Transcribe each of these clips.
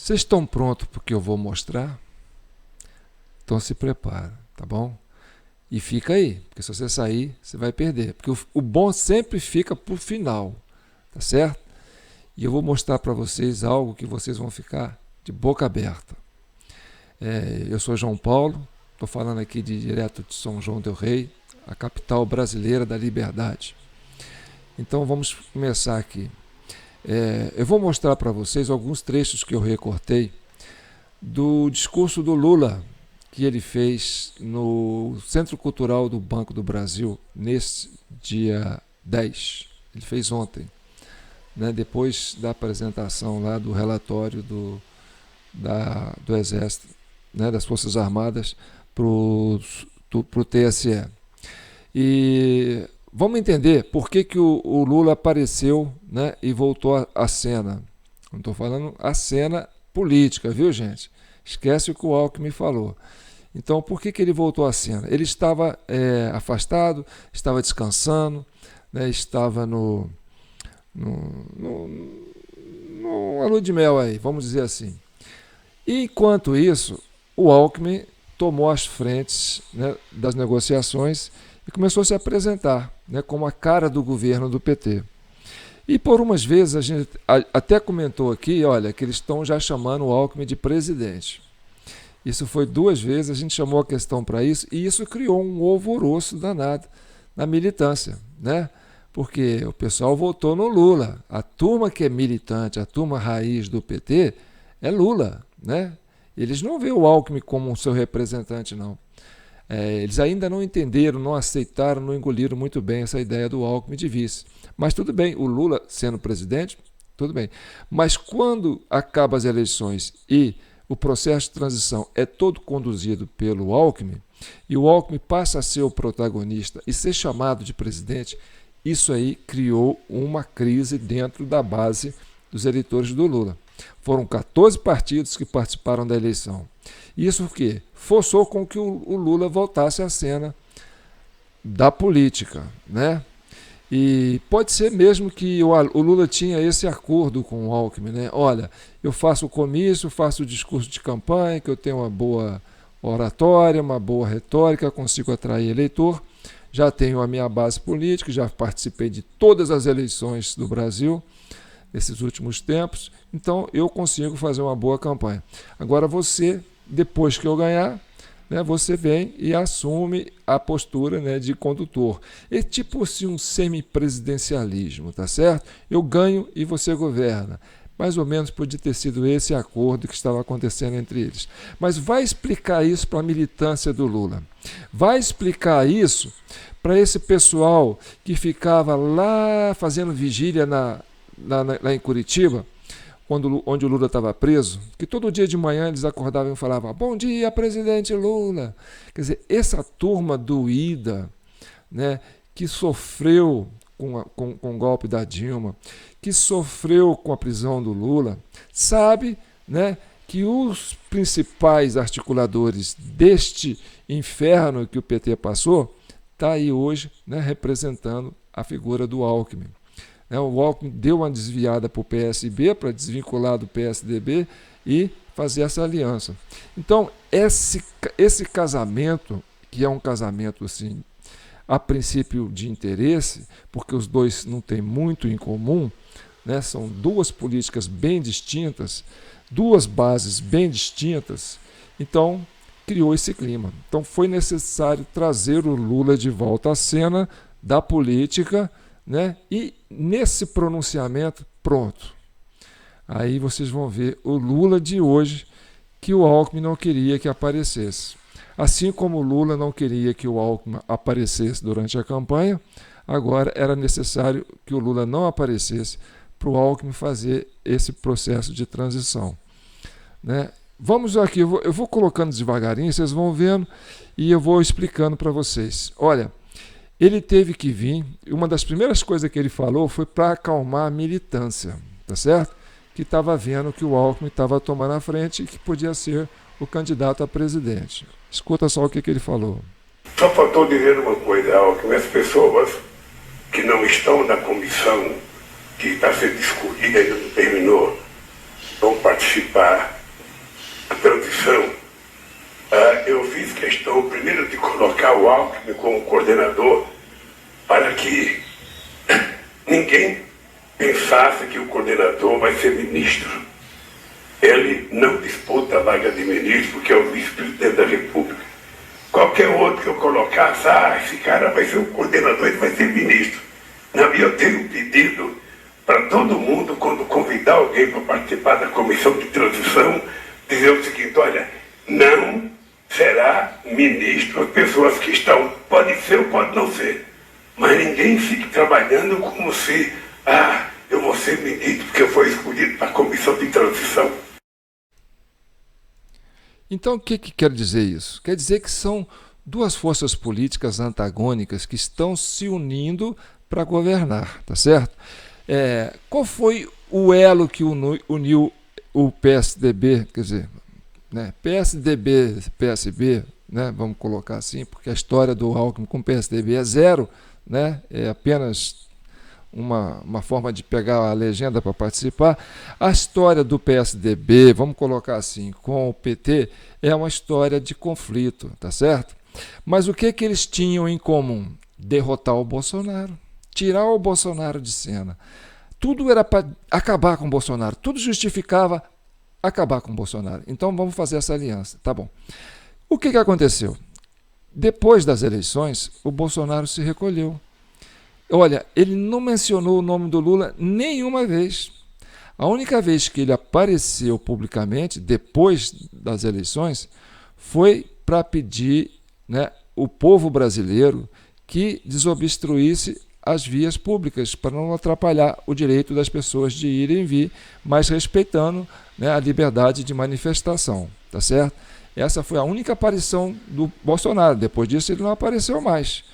Vocês estão prontos porque eu vou mostrar? Então se prepara, tá bom? E fica aí, porque se você sair, você vai perder. Porque o bom sempre fica para o final, tá certo? E eu vou mostrar para vocês algo que vocês vão ficar de boca aberta. Eu sou João Paulo, estou falando aqui direto de São João del Rei, a capital brasileira da liberdade. Então vamos começar aqui. Eu vou mostrar para vocês alguns trechos que eu recortei do discurso do Lula, que ele fez no Centro Cultural do Banco do Brasil, nesse dia 10. Ele fez ontem, né, depois da apresentação lá do relatório do Exército, né, das Forças Armadas, para o TSE. E vamos entender por que o Lula apareceu, né, e voltou à cena. Não estou falando a cena política, viu, gente? Esquece o que o Alckmin falou. Então, por que ele voltou à cena? Ele estava afastado, estava descansando, né, estava no lua de mel aí, vamos dizer assim. E, enquanto isso, o Alckmin tomou as frentes, né, das negociações e começou a se apresentar, né, como a cara do governo do PT. E por umas vezes a gente até comentou aqui, olha, que eles estão já chamando o Alckmin de presidente. Isso foi 2 vezes, a gente chamou a questão para isso, e isso criou um alvoroço danado na militância, né? Porque o pessoal votou no Lula. A turma que é militante, a turma raiz do PT é Lula, né? Eles não veem o Alckmin como um seu representante, não. Eles ainda não entenderam, não aceitaram, não engoliram muito bem essa ideia do Alckmin de vice. Mas tudo bem, o Lula sendo presidente, tudo bem. Mas quando acabam as eleições e o processo de transição é todo conduzido pelo Alckmin, e o Alckmin passa a ser o protagonista e ser chamado de presidente, isso aí criou uma crise dentro da base dos eleitores do Lula. Foram 14 partidos que participaram da eleição. Isso o quê? Forçou com que o Lula voltasse à cena da política, né? E pode ser mesmo que o Lula tinha esse acordo com o Alckmin, né? Olha, eu faço o comício, faço o discurso de campanha, que eu tenho uma boa oratória, uma boa retórica, consigo atrair eleitor, já tenho a minha base política, já participei de todas as eleições do Brasil nesses últimos tempos, então eu consigo fazer uma boa campanha. Agora você, depois que eu ganhar, né, você vem e assume a postura, né, de condutor. É tipo assim um semipresidencialismo, tá certo? Eu ganho e você governa. Mais ou menos podia ter sido esse acordo que estava acontecendo entre eles. Mas vai explicar isso para a militância do Lula. Vai explicar isso para esse pessoal que ficava lá fazendo vigília lá em Curitiba, onde o Lula estava preso, que todo dia de manhã eles acordavam e falavam: bom dia, presidente Lula. Quer dizer, essa turma doída, né, que sofreu com o golpe da Dilma, que sofreu com a prisão do Lula, sabe, né, que os principais articuladores deste inferno que o PT passou está aí hoje, né, representando a figura do Alckmin. O Alckmin deu uma desviada para o PSB, para desvincular do PSDB e fazer essa aliança. Então, esse casamento, que é um casamento assim, a princípio de interesse, porque os dois não têm muito em comum, né? São 2 políticas bem distintas, 2 bases bem distintas, então criou esse clima. Então foi necessário trazer o Lula de volta à cena da política, né? E nesse pronunciamento, pronto. Aí vocês vão ver o Lula de hoje, que o Alckmin não queria que aparecesse. Assim como o Lula não queria que o Alckmin aparecesse durante a campanha, agora era necessário que o Lula não aparecesse para o Alckmin fazer esse processo de transição, né? Vamos aqui, eu vou colocando devagarinho, vocês vão vendo e eu vou explicando para vocês. Olha, ele teve que vir, uma das primeiras coisas que ele falou foi para acalmar a militância, tá certo? Que estava vendo que o Alckmin estava tomando a frente e que podia ser o candidato a presidente. Escuta só o que ele falou. Só faltou dizer uma coisa, Alckmin: as pessoas que não estão na comissão que está sendo discutida e ainda não terminou vão participar transição, eu fiz questão primeiro de colocar o Alckmin como coordenador para que ninguém pensasse que o coordenador vai ser ministro. Ele não disputa a vaga de ministro porque é o vice-presidente da República. Qualquer outro que eu colocasse, esse cara vai ser o coordenador, ele vai ser ministro. Não, eu tenho pedido para todo mundo, quando convidar alguém para participar da comissão de transição, dizer o seguinte: olha, não será ministro as pessoas que estão, pode ser ou pode não ser, mas ninguém fique trabalhando como se, eu vou ser ministro porque eu fui escolhido para a comissão de transição. Então, o que quer dizer isso? Quer dizer que são duas forças políticas antagônicas que estão se unindo para governar, tá certo? Qual foi o elo que uniu o PSDB, quer dizer, né, PSDB, PSB, né, vamos colocar assim, porque a história do Alckmin com o PSDB é zero, né, é apenas uma forma de pegar a legenda para participar. A história do PSDB, vamos colocar assim, com o PT, é uma história de conflito, tá certo? Mas o que eles tinham em comum? Derrotar o Bolsonaro, tirar o Bolsonaro de cena. Tudo era para acabar com o Bolsonaro, tudo justificava acabar com o Bolsonaro. Então vamos fazer essa aliança, tá bom. O que aconteceu? Depois das eleições, o Bolsonaro se recolheu. Olha, ele não mencionou o nome do Lula nenhuma vez. A única vez que ele apareceu publicamente, depois das eleições, foi para pedir, né, o povo brasileiro que desobstruísse as vias públicas, para não atrapalhar o direito das pessoas de irem e vir, mas respeitando, né, a liberdade de manifestação, tá certo? Essa foi a única aparição do Bolsonaro. Depois disso ele não apareceu mais,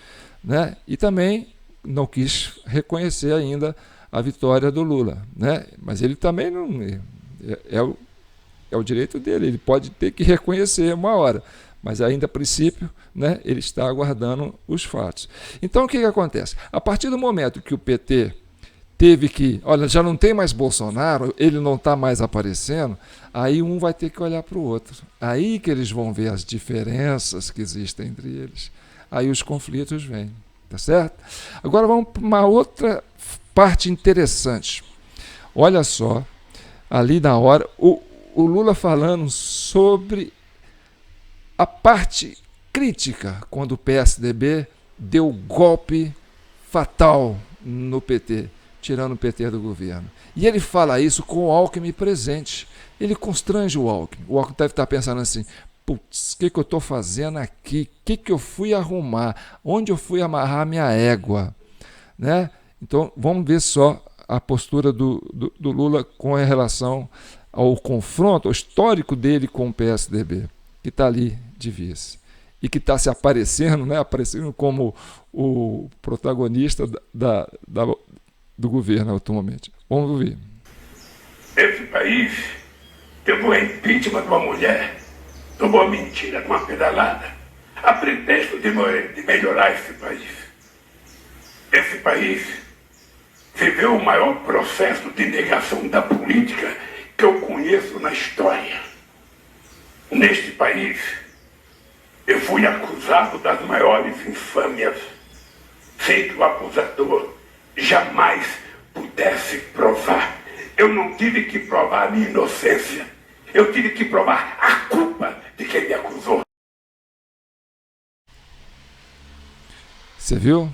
né? E também não quis reconhecer ainda a vitória do Lula, né? Mas ele também não é o direito dele, ele pode ter que reconhecer uma hora, mas ainda a princípio, né, ele está aguardando os fatos. Então o que acontece? A partir do momento que o PT teve que, olha, já não tem mais Bolsonaro, ele não está mais aparecendo, aí um vai ter que olhar para o outro. Aí que eles vão ver as diferenças que existem entre eles. Aí os conflitos vêm. Tá certo? Agora vamos para uma outra parte interessante. Olha só, ali na hora, o Lula falando sobre a parte crítica quando o PSDB deu golpe fatal no PT, tirando o PT do governo. E ele fala isso com o Alckmin presente. Ele constrange o Alckmin. O Alckmin deve estar pensando assim: putz, o que eu estou fazendo aqui? O que eu fui arrumar? Onde eu fui amarrar minha égua? Né? Então, vamos ver só a postura do Lula com relação ao confronto, ao histórico dele com o PSDB, que está ali de vice. E que está se aparecendo, né? Aparecendo como o protagonista do governo atualmente. Vamos ouvir. Esse país teve um impeachment de uma mulher, tomou mentira com uma pedalada, a pretexto de melhorar esse país. Esse país viveu o maior processo de negação da política que eu conheço na história. Neste país, eu fui acusado das maiores infâmias, sem que o acusador jamais pudesse provar. Eu não tive que provar a minha inocência. Eu tive que provar a culpa de quem me acusou. Você viu?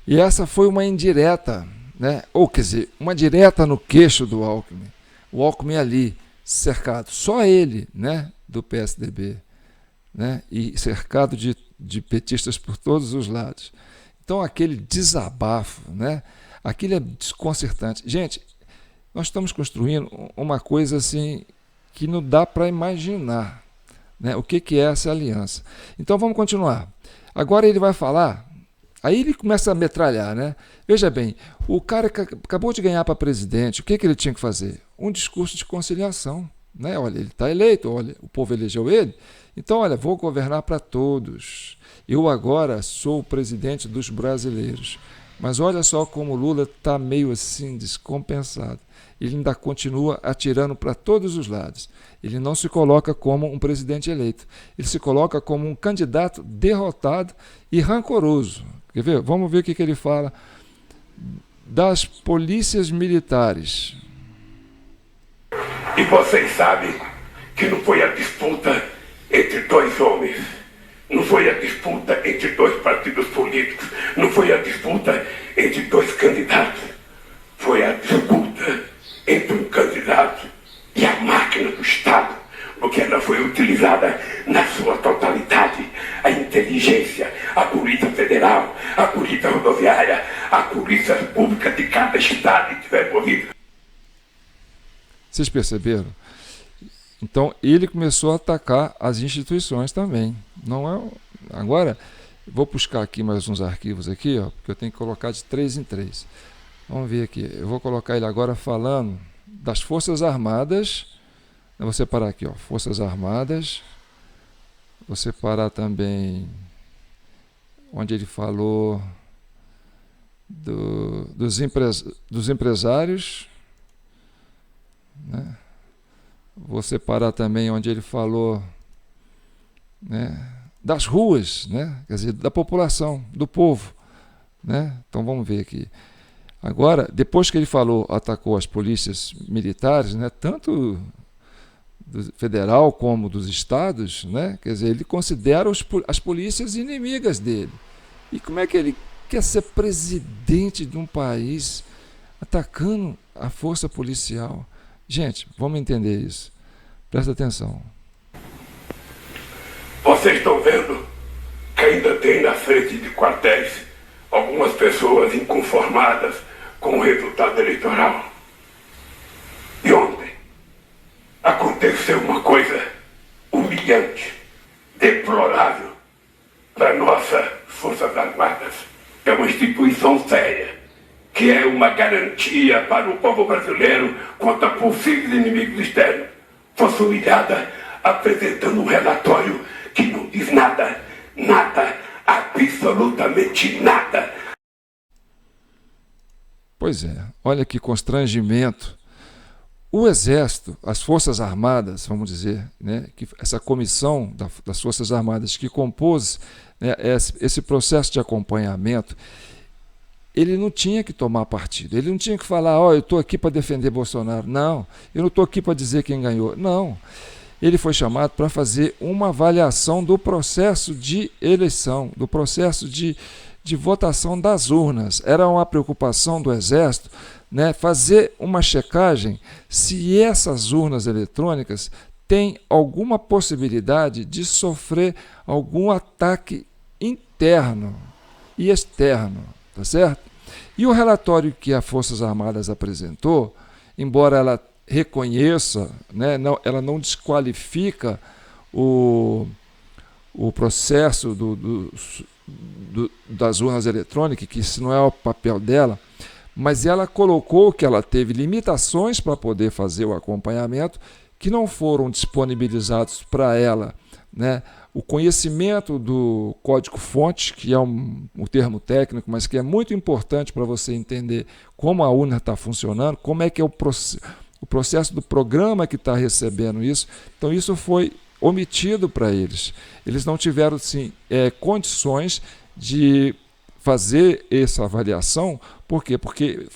E essa foi uma indireta, né? Ou quer dizer, uma direta no queixo do Alckmin. O Alckmin ali, cercado, só ele, né, do PSDB, né? E cercado de petistas por todos os lados. Então aquele desabafo, né? Aquilo é desconcertante. Gente, nós estamos construindo uma coisa assim que não dá para imaginar, né, o que é essa aliança. Então vamos continuar. Agora ele vai falar, aí ele começa a metralhar, né? Veja bem, o cara que acabou de ganhar para presidente, o que ele tinha que fazer? Um discurso de conciliação, né? Olha, ele está eleito, olha, o povo elegeu ele, então olha, vou governar para todos. Eu agora sou o presidente dos brasileiros. Mas olha só como o Lula está meio assim descompensado. ele ainda continua atirando para todos os lados. Ele não se coloca como um presidente eleito. Ele se coloca como um candidato derrotado e rancoroso. Quer ver? Vamos ver o que ele fala das polícias militares. E vocês sabem que não foi a disputa entre dois homens, não foi a disputa entre dois partidos políticos, não foi a disputa entre dois candidatos, foi a disputa entre um candidato e a máquina do Estado, porque ela foi utilizada na sua totalidade, a inteligência, a polícia federal, a polícia rodoviária, a polícia pública de cada estado que tiver envolvido. Vocês perceberam? Então ele começou a atacar as instituições também. Não é. Agora vou buscar aqui mais uns arquivos aqui, ó, porque eu tenho que colocar de 3 em 3. Vamos ver aqui. Eu vou colocar ele agora falando das Forças Armadas. Eu vou separar aqui, ó, Forças Armadas. Vou separar também onde ele falou dos empresários. Né? Vou separar também onde ele falou, né, das ruas, né? Quer dizer, da população, do povo. Né? Então vamos ver aqui. Agora, depois que ele falou, atacou as polícias militares, né, tanto do federal como dos estados, né? Quer dizer, ele considera as polícias inimigas dele. E como é que ele quer ser presidente de um país atacando a força policial? Gente, vamos entender isso. Presta atenção. Vocês estão vendo que ainda tem na frente de quartéis algumas pessoas inconformadas com o resultado eleitoral. E ontem aconteceu uma coisa humilhante, deplorável para nossas Forças Armadas. É uma instituição séria, que é uma garantia para o povo brasileiro contra possíveis inimigos externos, fosse humilhada apresentando um relatório que não diz nada, nada, absolutamente nada. Pois é, olha que constrangimento. O Exército, as Forças Armadas, vamos dizer, né, que essa comissão das Forças Armadas que compôs, né, esse processo de acompanhamento, ele não tinha que tomar partido, ele não tinha que falar, eu estou aqui para defender Bolsonaro. Não, eu não estou aqui para dizer quem ganhou. Não, ele foi chamado para fazer uma avaliação do processo de eleição, do processo de votação das urnas. Era uma preocupação do Exército, né, fazer uma checagem se essas urnas eletrônicas têm alguma possibilidade de sofrer algum ataque interno e externo. Tá certo? E o relatório que as Forças Armadas apresentou, embora ela reconheça, né, ela não desqualifica o processo das urnas eletrônicas, que isso não é o papel dela, mas ela colocou que ela teve limitações para poder fazer o acompanhamento, que não foram disponibilizados para ela, né, o conhecimento do código-fonte, que é um termo técnico, mas que é muito importante para você entender como a urna está funcionando, como é que é o processo do programa que está recebendo isso. Então isso foi omitido para eles. Eles não tiveram sim, condições de fazer essa avaliação. Por quê? Porque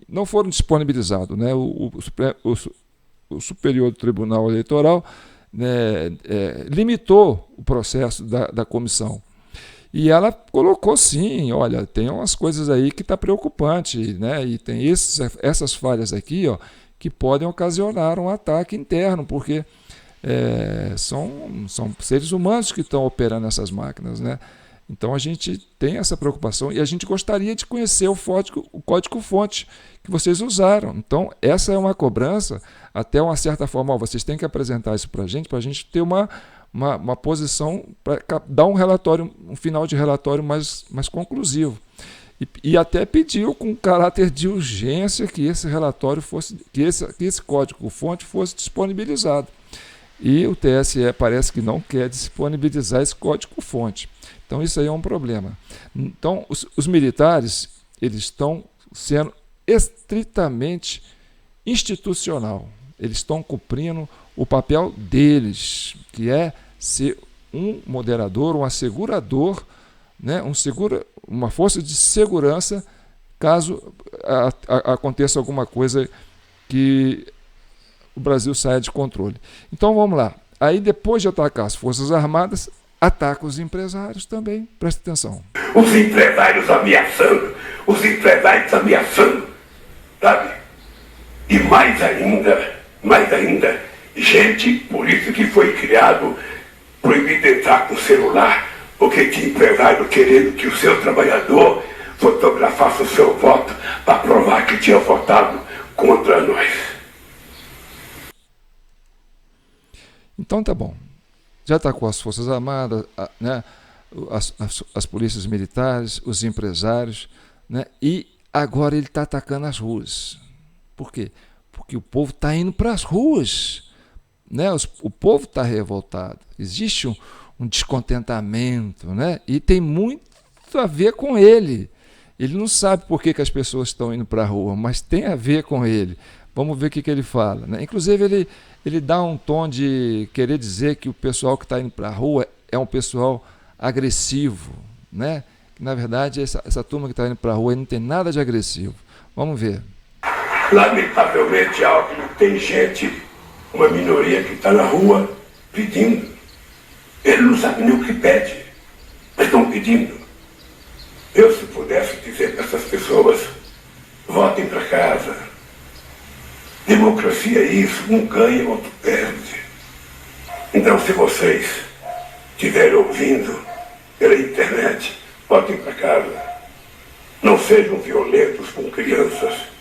não foram disponibilizados. Né? O Superior Tribunal Eleitoral, né, limitou o processo da comissão. E ela colocou sim, olha, tem umas coisas aí que está preocupante, né? E tem essas falhas aqui, ó, que podem ocasionar um ataque interno, porque são seres humanos que estão operando essas máquinas, né? Então a gente tem essa preocupação e a gente gostaria de conhecer o código-fonte que vocês usaram. Então essa é uma cobrança, até uma certa forma, vocês têm que apresentar isso para a gente ter uma posição para dar um relatório, um final de relatório mais conclusivo. E até pediu com caráter de urgência que esse relatório fosse, que esse código-fonte fosse disponibilizado. E o TSE parece que não quer disponibilizar esse código-fonte. Então isso aí é um problema. Então os militares, eles estão sendo estritamente institucional. Eles estão cumprindo o papel deles, que é ser um moderador, um assegurador, né, uma força de segurança caso aconteça alguma coisa que o Brasil saia de controle. Então vamos lá. Aí depois de atacar as Forças Armadas, ataca os empresários também. Presta atenção. Os empresários ameaçando, sabe? E mais ainda, gente, por isso que foi criado proibido entrar com celular, porque tinha empresário querendo que o seu trabalhador fotografasse o seu voto para provar que tinha votado contra nós. Então tá bom. Já atacou as Forças Armadas, né, as polícias militares, os empresários, né, e agora ele está atacando as ruas. Por quê? Porque o povo está indo para as ruas. Né? O povo está revoltado. Existe um descontentamento, né? E tem muito a ver com ele. Ele não sabe por que as pessoas estão indo para a rua, mas tem a ver com ele. Vamos ver o que ele fala. Né? Inclusive, ele dá um tom de querer dizer que o pessoal que está indo para a rua é um pessoal agressivo. Né? Na verdade, essa turma que está indo para a rua não tem nada de agressivo. Vamos ver. Lamentavelmente, Alckmin, tem gente, uma minoria que está na rua pedindo. Ele não sabe nem o que pede, mas estão pedindo. Eu, se pudesse dizer para essas pessoas, votem para casa. Democracia é isso, um ganha, outro perde. Então, se vocês estiverem ouvindo pela internet, votem para casa. Não sejam violentos com crianças.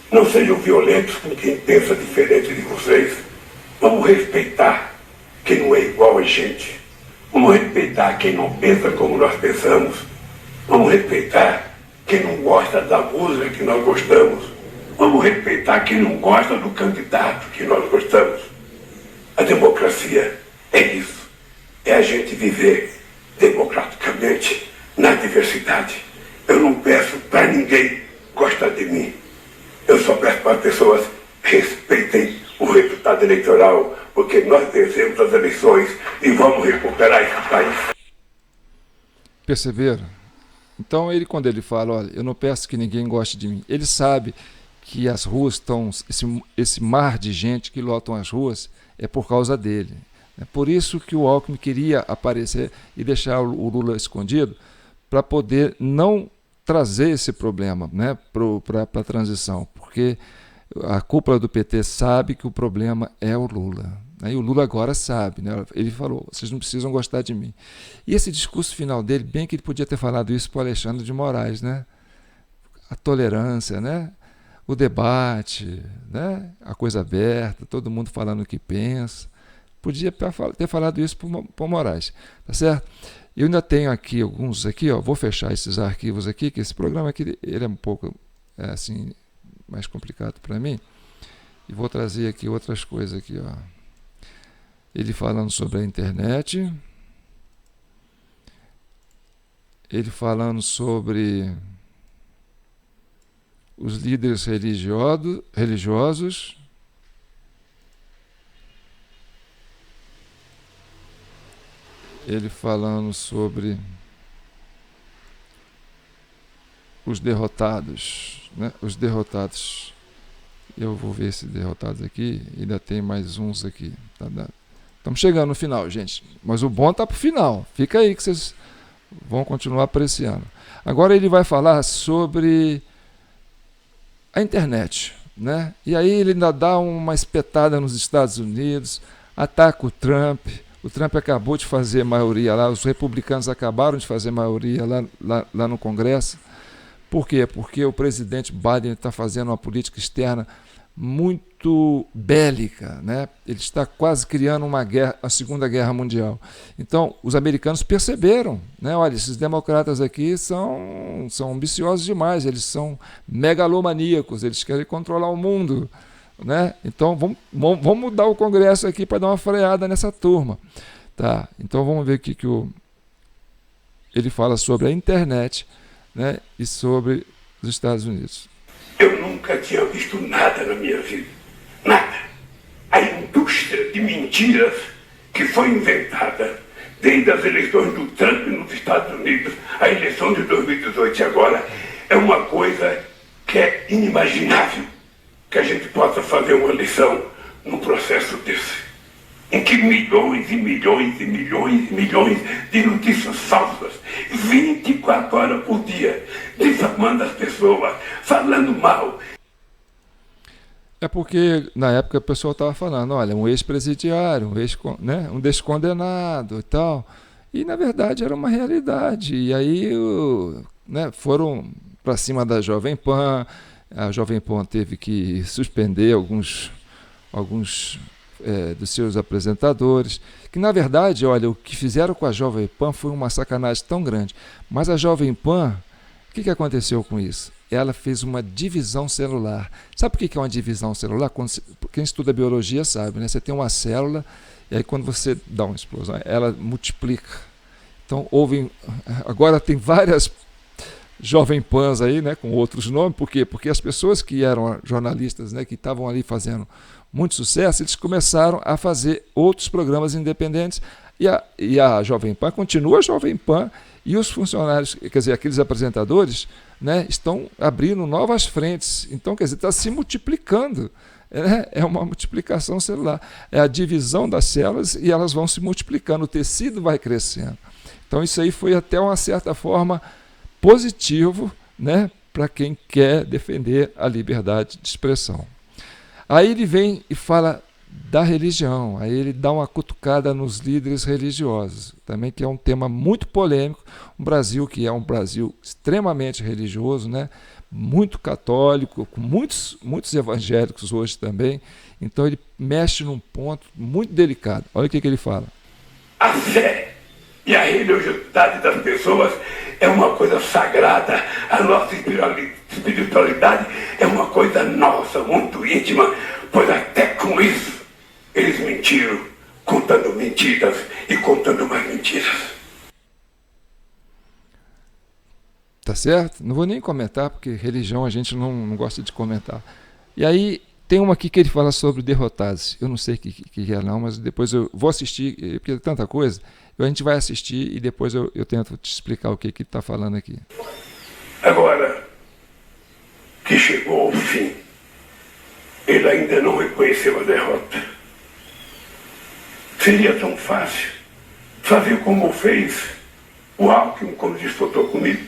Não sejam violentos com quem pensa diferente de vocês. Vamos respeitar quem não é igual a gente. Vamos respeitar quem não pensa como nós pensamos. Vamos respeitar quem não gosta da música que nós gostamos. Vamos respeitar quem não gosta do candidato que nós gostamos. A democracia é isso. É a gente viver democraticamente na diversidade. Eu não peço para ninguém gostar de mim. Eu só peço para as pessoas respeitem o resultado eleitoral, porque nós vencemos as eleições e vamos recuperar esse país. Perceberam? Então, quando ele fala, olha, eu não peço que ninguém goste de mim, ele sabe que as ruas estão, esse mar de gente que lotam as ruas é por causa dele. É por isso que o Alckmin queria aparecer e deixar o Lula escondido, para poder não trazer esse problema, né, para a transição, porque a cúpula do PT sabe que o problema é o Lula. Né, e o Lula agora sabe. Né, ele falou, vocês não precisam gostar de mim. E esse discurso final dele, bem que ele podia ter falado isso para o Alexandre de Moraes, né? A tolerância, né? O debate, né? A coisa aberta, todo mundo falando o que pensa. Podia ter falado isso para o Moraes, tá certo? Eu ainda tenho aqui alguns aqui, ó, vou fechar esses arquivos aqui, que esse programa aqui ele é um pouco assim, mais complicado para mim, e vou trazer aqui outras coisas aqui, ó. Ele falando sobre a internet, ele falando sobre os líderes religiosos, ele falando sobre os derrotados, né? Os derrotados. Eu vou ver esses derrotados aqui, ainda tem mais uns aqui. Estamos chegando no final, gente, mas o bom está para o final. Fica aí que vocês vão continuar apreciando. Agora ele vai falar sobre a internet, né? E aí ele ainda dá uma espetada nos Estados Unidos, ataca o Trump. O Trump acabou de fazer maioria lá, os republicanos acabaram de fazer maioria lá no Congresso. Por quê? Porque o presidente Biden está fazendo uma política externa muito bélica, né? Ele está quase criando uma guerra, a Segunda Guerra Mundial. Então, os americanos perceberam, né? Olha, esses democratas aqui são ambiciosos demais, eles são megalomaníacos, eles querem controlar o mundo. Né? Então vamos mudar o Congresso aqui para dar uma freada nessa turma. Tá? Então vamos ver o que ele fala sobre a internet, né? E sobre os Estados Unidos. Eu nunca tinha visto nada na minha vida. Nada. A indústria de mentiras que foi inventada desde as eleições do Trump nos Estados Unidos, a eleição de 2018 e agora, é uma coisa que é inimaginável que a gente possa fazer uma lição num processo desse, em que milhões e milhões e milhões e milhões de notícias falsas, 24 horas por dia, difamando as pessoas, falando mal. É porque na época o pessoal estava falando, olha, um ex-presidiário, um descondenado e tal. E na verdade era uma realidade. E aí foram para cima da Jovem Pan. A Jovem Pan teve que suspender alguns dos seus apresentadores. Que na verdade, olha, o que fizeram com a Jovem Pan foi uma sacanagem tão grande. Mas a Jovem Pan, o que aconteceu com isso? Ela fez uma divisão celular. Sabe por que é uma divisão celular? Quem estuda biologia sabe, né? Você tem uma célula e aí quando você dá uma explosão, ela multiplica. Então, agora tem várias Jovem Pans aí, né, com outros nomes. Por quê? Porque as pessoas que eram jornalistas, né, que estavam ali fazendo muito sucesso, eles começaram a fazer outros programas independentes. E a Jovem Pan continua a Jovem Pan e os funcionários, quer dizer, aqueles apresentadores, né, estão abrindo novas frentes. Então, quer dizer, está se multiplicando. É uma multiplicação celular. É a divisão das células e elas vão se multiplicando. O tecido vai crescendo. Então, isso aí foi até uma certa forma positivo, né, para quem quer defender a liberdade de expressão. Aí ele vem e fala da religião, aí ele dá uma cutucada nos líderes religiosos, também que é um tema muito polêmico, um Brasil que é um Brasil extremamente religioso, né? Muito católico, com muitos evangélicos hoje também, então ele mexe num ponto muito delicado. Olha o que ele fala. A fé e a religiosidade das pessoas é uma coisa sagrada, a nossa espiritualidade é uma coisa nossa, muito íntima, pois até com isso eles mentiram, contando mentiras e contando mais mentiras. Tá certo? Não vou nem comentar, porque religião a gente não gosta de comentar. E aí tem uma aqui que ele fala sobre derrotados. Eu não sei o que é não, mas depois eu vou assistir, porque é tanta coisa. A gente vai assistir e depois eu tento te explicar o que ele está falando aqui. Agora que chegou ao fim, ele ainda não reconheceu a derrota. Seria tão fácil fazer como fez o Alckmin quando disputou comigo.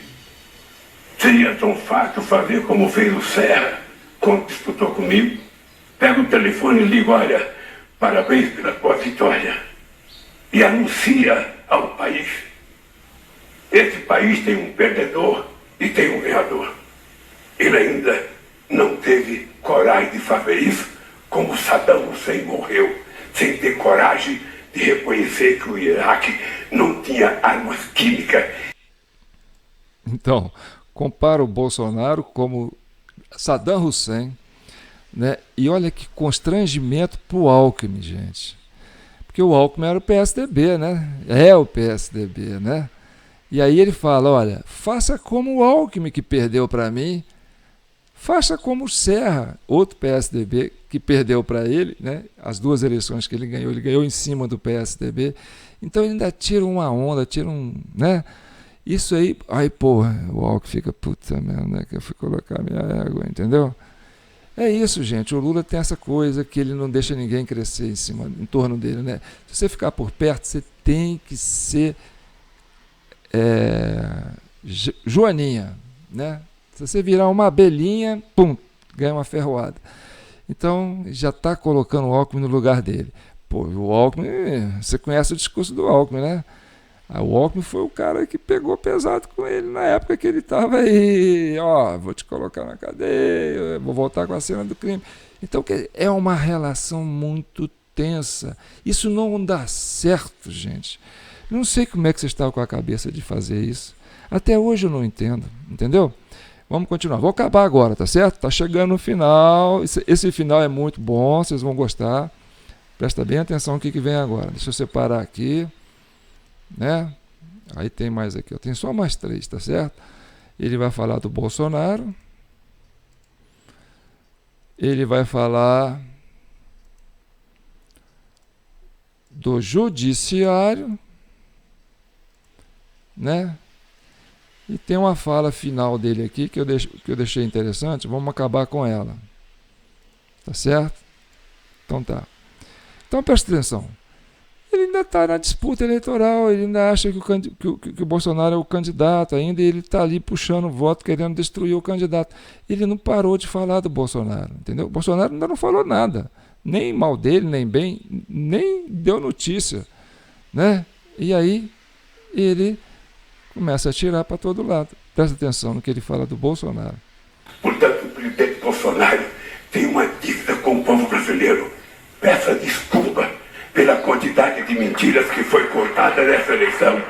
Seria tão fácil fazer como fez o Serra quando disputou comigo. Pega o telefone e liga, olha, parabéns pela tua vitória. E anuncia ao país. Esse país tem um perdedor e tem um ganhador. Ele ainda não teve coragem de fazer isso, como Saddam Hussein morreu, sem ter coragem de reconhecer que o Iraque não tinha armas químicas. Então, compara o Bolsonaro como Saddam Hussein, né? E olha que constrangimento para o Alckmin, gente. Porque o Alckmin era o PSDB, né? É o PSDB, né? E aí ele fala, olha, faça como o Alckmin que perdeu para mim, faça como o Serra, outro PSDB que perdeu para ele, né? As duas eleições que ele ganhou em cima do PSDB. Então ele ainda tira uma onda, né? Isso aí, porra, o Alckmin fica, puta merda, né? Que eu fui colocar minha égua, entendeu? É isso, gente. O Lula tem essa coisa que ele não deixa ninguém crescer em torno dele, né? Se você ficar por perto, você tem que ser joaninha, né? Se você virar uma abelhinha, pum, ganha uma ferroada. Então, já está colocando o Alckmin no lugar dele. Pô, o Alckmin, você conhece o discurso do Alckmin, né? O Alckmin foi o cara que pegou pesado com ele na época que ele estava aí, vou te colocar na cadeia, vou voltar com a cena do crime. Então é uma relação muito tensa. Isso não dá certo, gente. Não sei como é que você está com a cabeça de fazer isso. Até hoje eu não entendo, entendeu? Vamos continuar. Vou acabar agora, tá certo? Tá chegando no final. Esse final é muito bom, vocês vão gostar. Presta bem atenção no que vem agora. Deixa eu separar aqui. Né? Aí tem mais aqui, tem só mais 3, tá certo? Ele vai falar do Bolsonaro, ele vai falar do judiciário, né? E tem uma fala final dele aqui que eu deixei interessante, vamos acabar com ela. Tá certo? Então tá. Então presta atenção. Ele ainda está na disputa eleitoral, ele ainda acha que o Bolsonaro é o candidato ainda, e ele está ali puxando o voto, querendo destruir o candidato. Ele não parou de falar do Bolsonaro, entendeu? O Bolsonaro ainda não falou nada, nem mal dele, nem bem, nem deu notícia, né? E aí ele começa a tirar para todo lado. Presta atenção no que ele fala do Bolsonaro. Portanto, o presidente Bolsonaro tem uma dívida com o povo brasileiro. Peça desculpa pela quantidade de mentiras que foi contada nessa eleição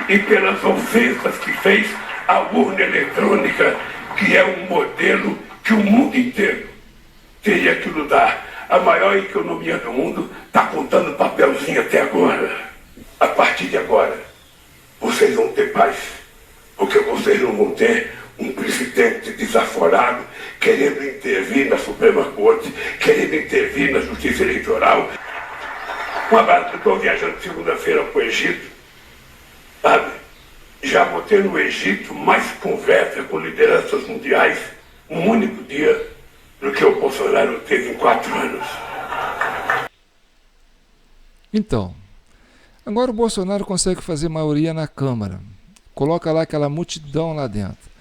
e pelas ofensas que fez à urna eletrônica, que é um modelo que o mundo inteiro teria que lutar. A maior economia do mundo está contando papelzinho até agora. A partir de agora, vocês vão ter paz, porque vocês não vão ter um presidente desaforado querendo intervir na Suprema Corte, querendo intervir na Justiça Eleitoral. Um abraço, eu estou viajando segunda-feira para o Egito, sabe? Já vou ter no Egito mais conversa com lideranças mundiais, um único dia, do que o Bolsonaro teve em 4 anos. Então, agora o Bolsonaro consegue fazer maioria na Câmara. Coloca lá aquela multidão lá dentro.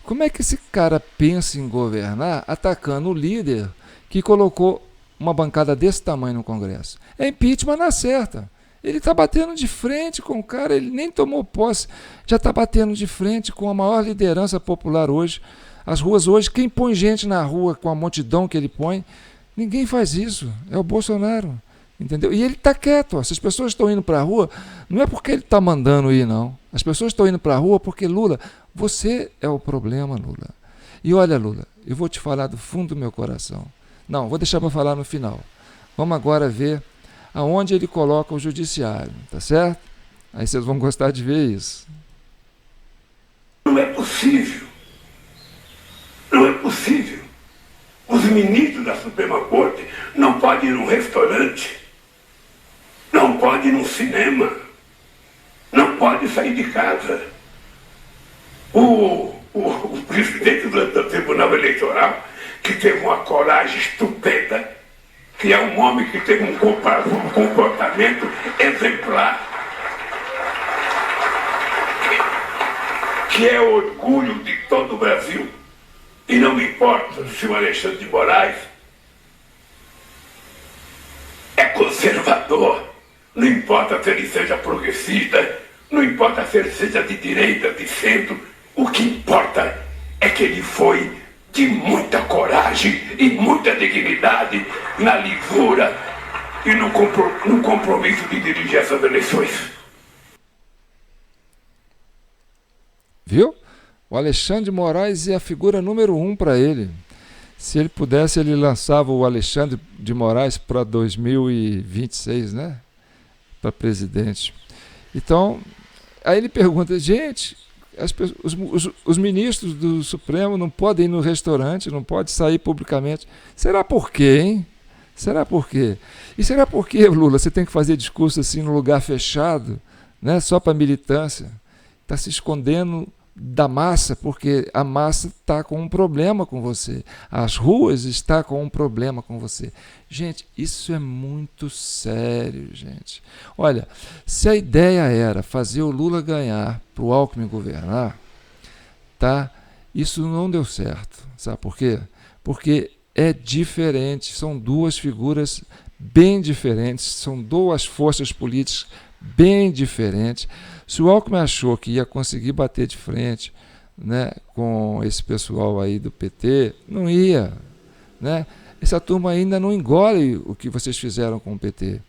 Como é que esse cara pensa em governar atacando o líder que colocou uma bancada desse tamanho no Congresso? É impeachment na certa. Ele está batendo de frente com o cara, ele nem tomou posse, já está batendo de frente com a maior liderança popular hoje. As ruas hoje, quem põe gente na rua com a multidão que ele põe, ninguém faz isso, é o Bolsonaro. Entendeu? E ele está quieto. Ó. Se as pessoas estão indo para a rua, não é porque ele está mandando ir, não. As pessoas estão indo para a rua porque, Lula, você é o problema, Lula. E olha, Lula, eu vou te falar do fundo do meu coração. Não, vou deixar para falar no final. Vamos agora ver aonde ele coloca o judiciário, tá certo? Aí vocês vão gostar de ver isso. Não é possível. Não é possível. Os ministros da Suprema Corte não podem ir num restaurante, não podem ir num cinema, não podem sair de casa. O presidente do Tribunal Eleitoral, que teve uma coragem estupenda, que é um homem que teve um comportamento exemplar, que é orgulho de todo o Brasil, e não importa se o Alexandre de Moraes é conservador, não importa se ele seja progressista, não importa se ele seja de direita, de centro, o que importa é que ele foi de muita coragem e muita dignidade na lisura e no compromisso de dirigir essas eleições. Viu? O Alexandre de Moraes é a figura número 1 para ele. Se ele pudesse, ele lançava o Alexandre de Moraes para 2026, né? Para presidente. Então, aí ele pergunta, gente, os ministros do Supremo não podem ir no restaurante, não podem sair publicamente. Será por quê, hein? Será por quê? E será por quê, Lula, você tem que fazer discurso assim no lugar fechado, né? Só para militância? Está se escondendo da massa, porque a massa está com um problema com você. As ruas estão com um problema com você. Gente, isso é muito sério, gente. Olha, se a ideia era fazer o Lula ganhar para o Alckmin governar, tá? Isso não deu certo. Sabe por quê? Porque é diferente, são duas figuras bem diferentes, são duas forças políticas bem diferentes. Se o Alckmin achou que ia conseguir bater de frente, né, com esse pessoal aí do PT, não ia. Né? Essa turma ainda não engole o que vocês fizeram com o PT.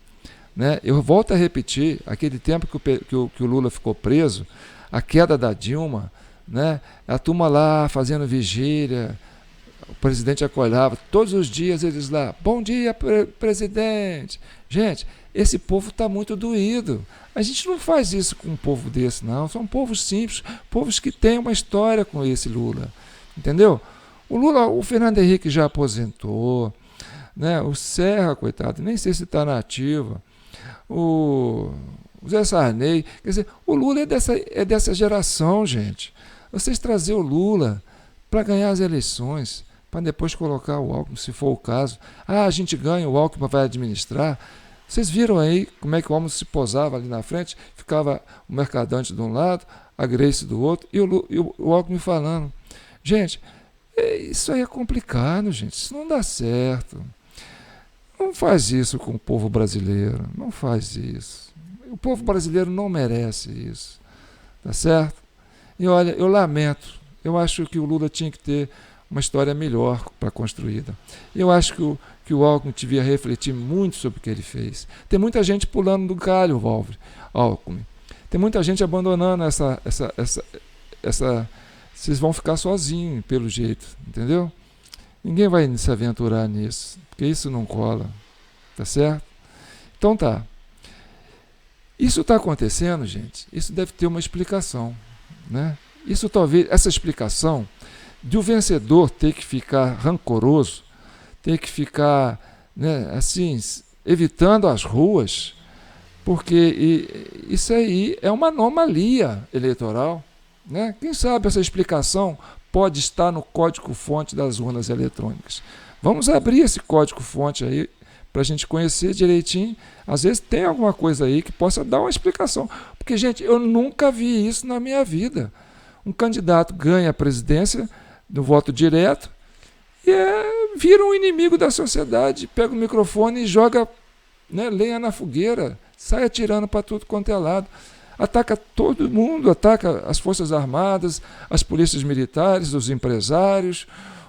Né? Eu volto a repetir, aquele tempo que o Lula ficou preso, a queda da Dilma, né, a turma lá fazendo vigília, o presidente acordava, todos os dias eles lá, bom dia, presidente. Gente, esse povo está muito doído. A gente não faz isso com um povo desse, não. São povos simples, povos que têm uma história com esse Lula. Entendeu? O Lula, o Fernando Henrique já aposentou, né? O Serra, coitado, nem sei se está na ativa. O Zé Sarney, quer dizer, o Lula é dessa geração, gente. Vocês trazer o Lula para ganhar as eleições, para depois colocar o Alckmin, se for o caso. Ah, a gente ganha, o Alckmin vai administrar. Vocês viram aí como é que o Alckmin se posava ali na frente, ficava o Mercadante de um lado, a Grace do outro, e o Alckmin falando. Gente, isso aí é complicado, gente, isso não dá certo. Não faz isso com o povo brasileiro, não faz isso. O povo brasileiro não merece isso, tá certo? E olha, eu lamento, eu acho que o Lula tinha que ter uma história melhor para construída. Eu acho que o Alckmin devia refletir muito sobre o que ele fez. Tem muita gente pulando do galho, Alckmin. Tem muita gente abandonando essa. Vocês vão ficar sozinhos, pelo jeito, entendeu? Ninguém vai se aventurar nisso, porque isso não cola, tá certo? Então tá. Isso está acontecendo, gente. Isso deve ter uma explicação, né? Isso talvez, essa explicação de o vencedor ter que ficar rancoroso, ter que ficar, né, assim, evitando as ruas, porque isso aí é uma anomalia eleitoral, né? Quem sabe essa explicação pode estar no código-fonte das urnas eletrônicas. Vamos abrir esse código-fonte aí para a gente conhecer direitinho. Às vezes tem alguma coisa aí que possa dar uma explicação. Porque, gente, eu nunca vi isso na minha vida. Um candidato ganha a presidência no voto direto e vira um inimigo da sociedade, pega o microfone e joga, né, lenha na fogueira, sai atirando para tudo quanto é lado. Ataca todo mundo, ataca as Forças Armadas, as polícias militares, os empresários,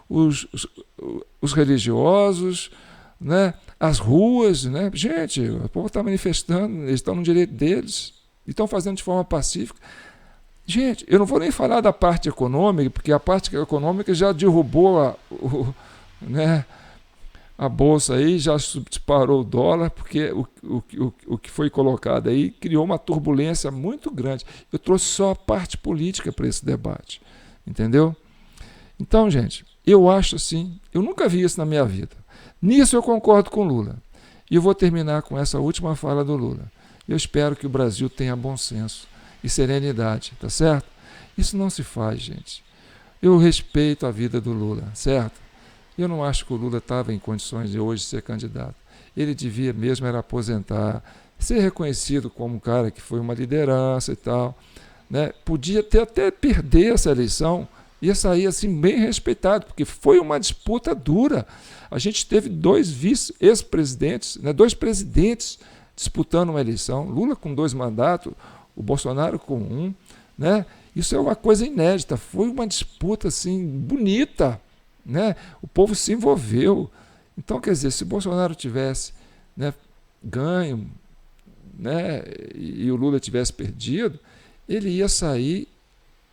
os religiosos, né, as ruas. Né? Gente, o povo está manifestando, eles estão no direito deles, e estão fazendo de forma pacífica. Gente, eu não vou nem falar da parte econômica, porque a parte econômica já derrubou a bolsa aí, já disparou o dólar, porque o que foi colocado aí criou uma turbulência muito grande. Eu trouxe só a parte política para esse debate, entendeu? Então, gente, eu acho assim, eu nunca vi isso na minha vida. Nisso eu concordo com o Lula. E eu vou terminar com essa última fala do Lula. Eu espero que o Brasil tenha bom senso e serenidade, tá certo? Isso não se faz, gente. Eu respeito a vida do Lula, certo? Eu não acho que o Lula estava em condições de hoje ser candidato. Ele devia mesmo era aposentar, ser reconhecido como um cara que foi uma liderança e tal, né? Podia até perder essa eleição, ia sair assim bem respeitado, porque foi uma disputa dura. A gente teve dois ex-presidentes, né? Dois presidentes disputando uma eleição, Lula com 2 mandatos, o Bolsonaro com 1, né? Isso é uma coisa inédita, foi uma disputa assim bonita, né? O povo se envolveu. Então, quer dizer, se Bolsonaro tivesse, né, ganho, né, e o Lula tivesse perdido, ele ia sair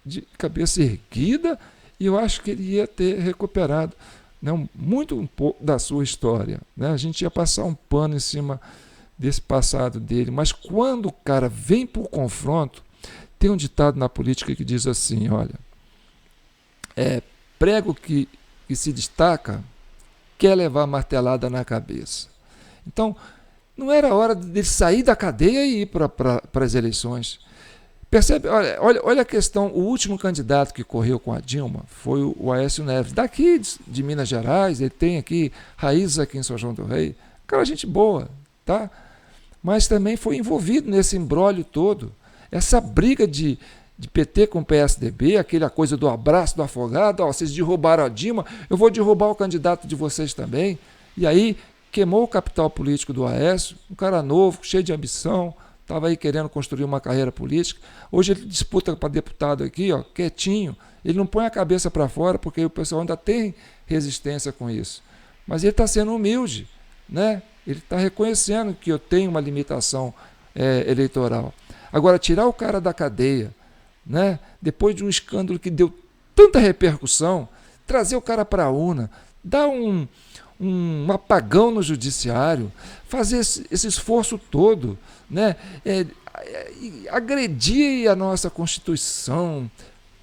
de cabeça erguida e eu acho que ele ia ter recuperado, né, muito um pouco da sua história, né? A gente ia passar um pano em cima desse passado dele, mas quando o cara vem para o confronto, tem um ditado na política que diz assim, olha, prego que se destaca quer levar martelada na cabeça. Então, não era hora de sair da cadeia e ir para as eleições. Percebe? Olha a questão, o último candidato que correu com a Dilma foi o Aécio Neves, daqui de Minas Gerais, ele tem aqui raízes aqui em São João do Rei, aquela gente boa, tá? Mas também foi envolvido nesse imbróglio todo, essa briga de PT com o PSDB, aquela coisa do abraço do afogado, vocês derrubaram a Dilma, eu vou derrubar o candidato de vocês também. E aí queimou o capital político do Aécio, um cara novo, cheio de ambição, estava aí querendo construir uma carreira política. Hoje ele disputa para deputado aqui, quietinho, ele não põe a cabeça para fora, porque o pessoal ainda tem resistência com isso. Mas ele está sendo humilde, né? Ele está reconhecendo que eu tenho uma limitação eleitoral. Agora, tirar o cara da cadeia, né? Depois de um escândalo que deu tanta repercussão, trazer o cara para a urna, dar um apagão no judiciário, fazer esse esforço todo, né? Agredir a nossa Constituição,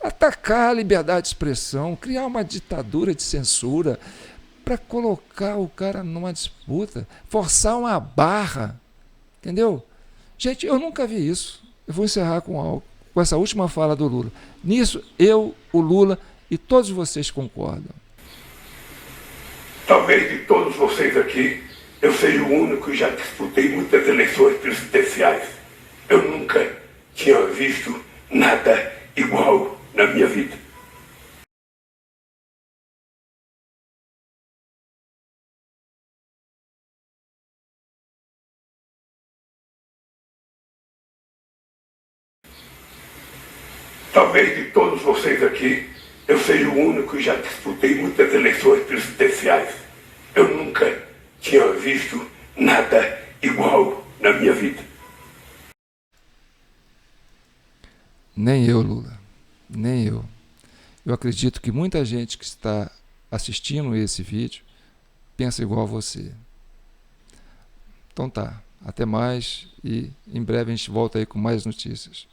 atacar a liberdade de expressão, criar uma ditadura de censura para colocar o cara numa disputa, forçar uma barra, entendeu? Gente, eu nunca vi isso. Eu vou encerrar com essa última fala do Lula. Nisso, eu, o Lula e todos vocês concordam. Talvez de todos vocês aqui, eu seja o único que já disputei muitas eleições presidenciais. Eu nunca tinha visto nada igual na minha vida. Talvez de todos vocês aqui, eu seja o único que já disputei muitas eleições presidenciais. Eu nunca tinha visto nada igual na minha vida. Nem eu, Lula. Nem eu. Eu acredito que muita gente que está assistindo esse vídeo pensa igual a você. Então tá. Até mais e em breve a gente volta aí com mais notícias.